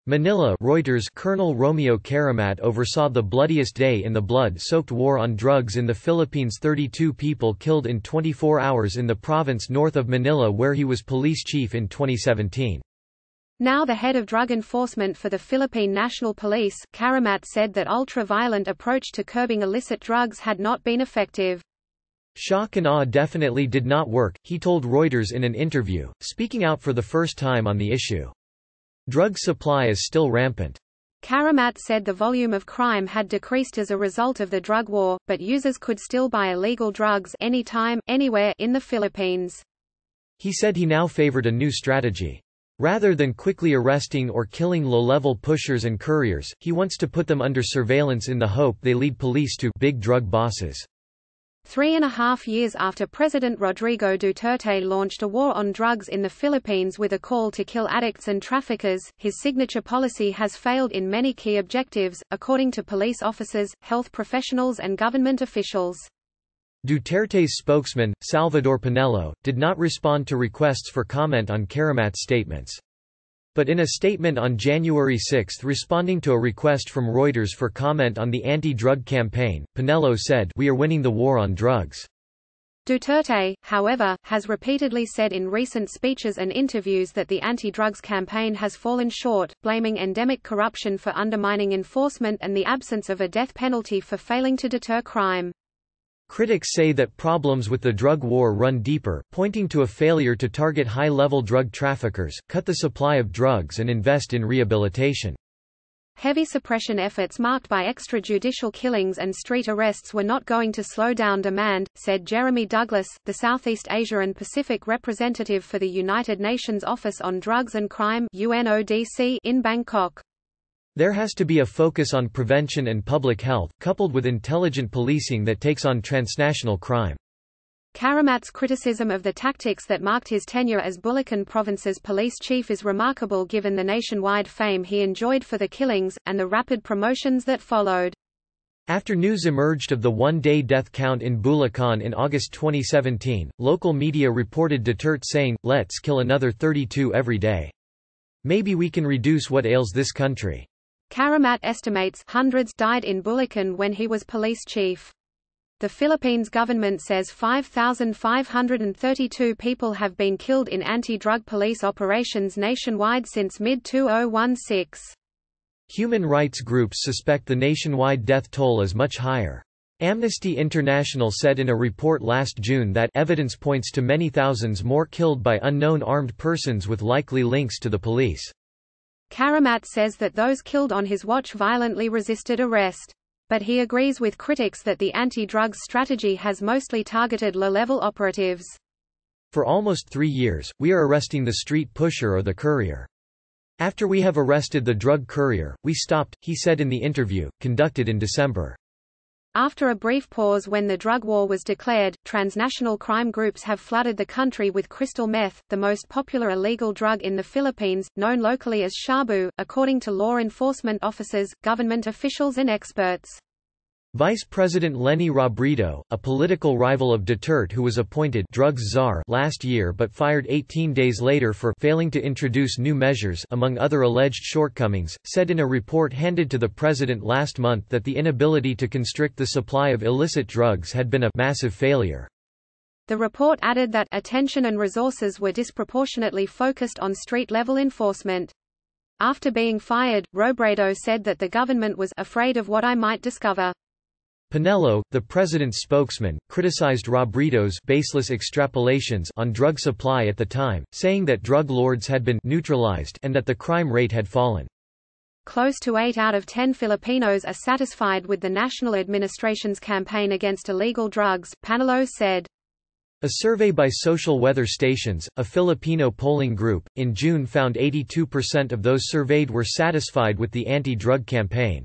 Manila, Reuters. Colonel Romeo Caramat oversaw the bloodiest day in the blood-soaked war on drugs in the Philippines. 32 people killed in 24 hours in the province north of Manila, where he was police chief in 2017. Now the head of drug enforcement for the Philippine National Police, Caramat said that ultra-violent approach to curbing illicit drugs had not been effective. Shock and awe definitely did not work, he told Reuters in an interview, speaking out for the first time on the issue. Drug supply is still rampant. Caramat said the volume of crime had decreased as a result of the drug war, but users could still buy illegal drugs anytime, anywhere in the Philippines. He said he now favored a new strategy. Rather than quickly arresting or killing low-level pushers and couriers, he wants to put them under surveillance in the hope they lead police to big drug bosses. 3.5 years after President Rodrigo Duterte launched a war on drugs in the Philippines with a call to kill addicts and traffickers, his signature policy has failed in many key objectives, according to police officers, health professionals and government officials. Duterte's spokesman, Salvador Pinello, did not respond to requests for comment on Caramat's statements. But in a statement on January 6 responding to a request from Reuters for comment on the anti-drug campaign, Pinello said, "We are winning the war on drugs." Duterte, however, has repeatedly said in recent speeches and interviews that the anti-drugs campaign has fallen short, blaming endemic corruption for undermining enforcement and the absence of a death penalty for failing to deter crime. Critics say that problems with the drug war run deeper, pointing to a failure to target high-level drug traffickers, cut the supply of drugs and invest in rehabilitation. Heavy suppression efforts marked by extrajudicial killings and street arrests were not going to slow down demand, said Jeremy Douglas, the Southeast Asia and Pacific representative for the United Nations Office on Drugs and Crime (UNODC) in Bangkok. There has to be a focus on prevention and public health, coupled with intelligent policing that takes on transnational crime. Caramat's criticism of the tactics that marked his tenure as Bulacan Province's police chief is remarkable given the nationwide fame he enjoyed for the killings, and the rapid promotions that followed. After news emerged of the one-day death count in Bulacan in August 2017, local media reported Duterte saying, "Let's kill another 32 every day. Maybe we can reduce what ails this country." Caramat estimates hundreds died in Bulacan when he was police chief. The Philippines government says 5,532 people have been killed in anti-drug police operations nationwide since mid-2016. Human rights groups suspect the nationwide death toll is much higher. Amnesty International said in a report last June that evidence points to many thousands more killed by unknown armed persons with likely links to the police. Caramat says that those killed on his watch violently resisted arrest. But he agrees with critics that the anti-drugs strategy has mostly targeted low-level operatives. For almost 3 years, we are arresting the street pusher or the courier. After we have arrested the drug courier, we stopped, he said in the interview, conducted in December. After a brief pause when the drug war was declared, transnational crime groups have flooded the country with crystal meth, the most popular illegal drug in the Philippines, known locally as shabu, according to law enforcement officers, government officials and experts. Vice President Leni Robredo, a political rival of Duterte who was appointed drugs czar last year but fired 18 days later for failing to introduce new measures among other alleged shortcomings, said in a report handed to the president last month that the inability to constrict the supply of illicit drugs had been a massive failure. The report added that attention and resources were disproportionately focused on street-level enforcement. After being fired, Robredo said that the government was afraid of what I might discover. Pinello, the president's spokesman, criticized Robredo's baseless extrapolations on drug supply at the time, saying that drug lords had been neutralized and that the crime rate had fallen. Close to 8 out of 10 Filipinos are satisfied with the national administration's campaign against illegal drugs, Pinello said. A survey by Social Weather Stations, a Filipino polling group, in June found 82% of those surveyed were satisfied with the anti-drug campaign.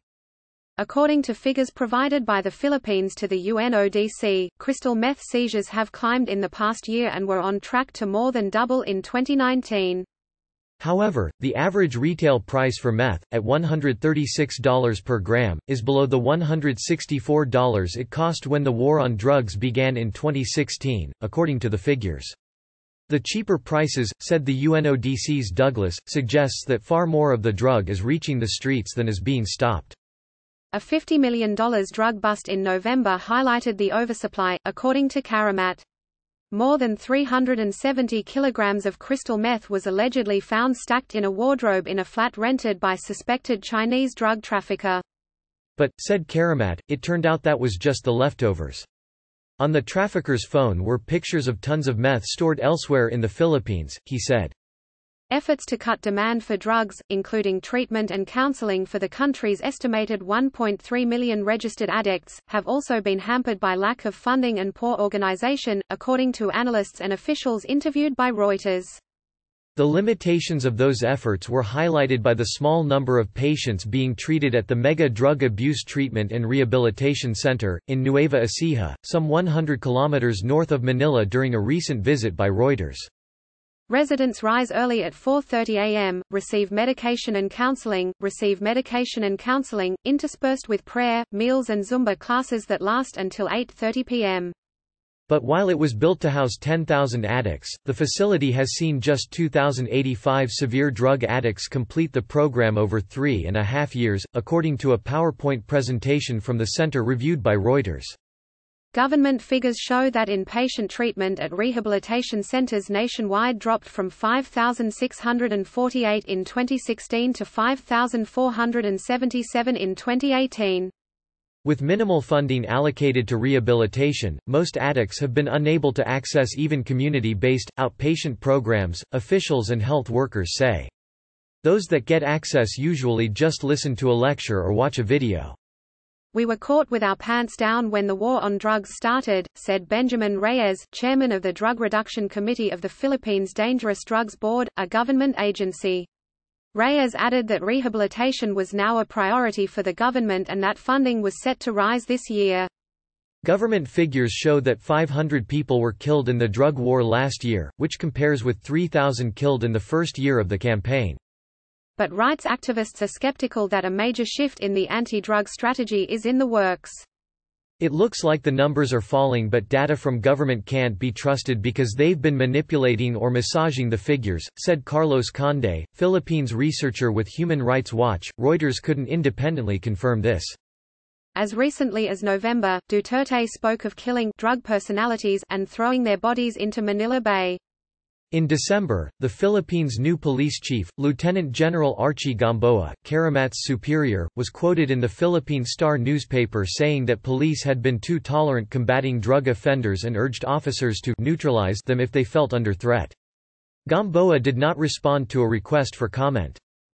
According to figures provided by the Philippines to the UNODC, crystal meth seizures have climbed in the past year and were on track to more than double in 2019. However, the average retail price for meth, at $136 per gram, is below the $164 it cost when the war on drugs began in 2016, according to the figures. The cheaper prices, said the UNODC's Douglas, suggests that far more of the drug is reaching the streets than is being stopped. A $50 million drug bust in November highlighted the oversupply, according to Caramat. More than 370 kilograms of crystal meth was allegedly found stacked in a wardrobe in a flat rented by suspected Chinese drug trafficker. But, said Caramat, it turned out that was just the leftovers. On the trafficker's phone were pictures of tons of meth stored elsewhere in the Philippines, he said. Efforts to cut demand for drugs, including treatment and counseling for the country's estimated 1.3 million registered addicts, have also been hampered by lack of funding and poor organization, according to analysts and officials interviewed by Reuters. The limitations of those efforts were highlighted by the small number of patients being treated at the Mega Drug Abuse Treatment and Rehabilitation Center, in Nueva Ecija, some 100 kilometers north of Manila during a recent visit by Reuters. Residents rise early at 4:30 a.m., receive medication and counseling, interspersed with prayer, meals and Zumba classes that last until 8:30 p.m. But while it was built to house 10,000 addicts, the facility has seen just 2,085 severe drug addicts complete the program over 3.5 years, according to a PowerPoint presentation from the center reviewed by Reuters. Government figures show that inpatient treatment at rehabilitation centers nationwide dropped from 5,648 in 2016 to 5,477 in 2018. With minimal funding allocated to rehabilitation, most addicts have been unable to access even community-based, outpatient programs, officials and health workers say. Those that get access usually just listen to a lecture or watch a video. We were caught with our pants down when the war on drugs started, said Benjamin Reyes, chairman of the Drug Reduction Committee of the Philippines Dangerous Drugs Board, a government agency. Reyes added that rehabilitation was now a priority for the government and that funding was set to rise this year. Government figures show that 500 people were killed in the drug war last year, which compares with 3,000 killed in the first year of the campaign. But rights activists are skeptical that a major shift in the anti-drug strategy is in the works. It looks like the numbers are falling, but data from government can't be trusted because they've been manipulating or massaging the figures, said Carlos Conde, Philippines researcher with Human Rights Watch. Reuters couldn't independently confirm this. As recently as November, Duterte spoke of killing drug personalities and throwing their bodies into Manila Bay. In December, the Philippines' new police chief, Lieutenant General Archie Gamboa, Caramat's superior, was quoted in the Philippine Star newspaper saying that police had been too tolerant combating drug offenders and urged officers to neutralize them if they felt under threat. Gamboa did not respond to a request for comment.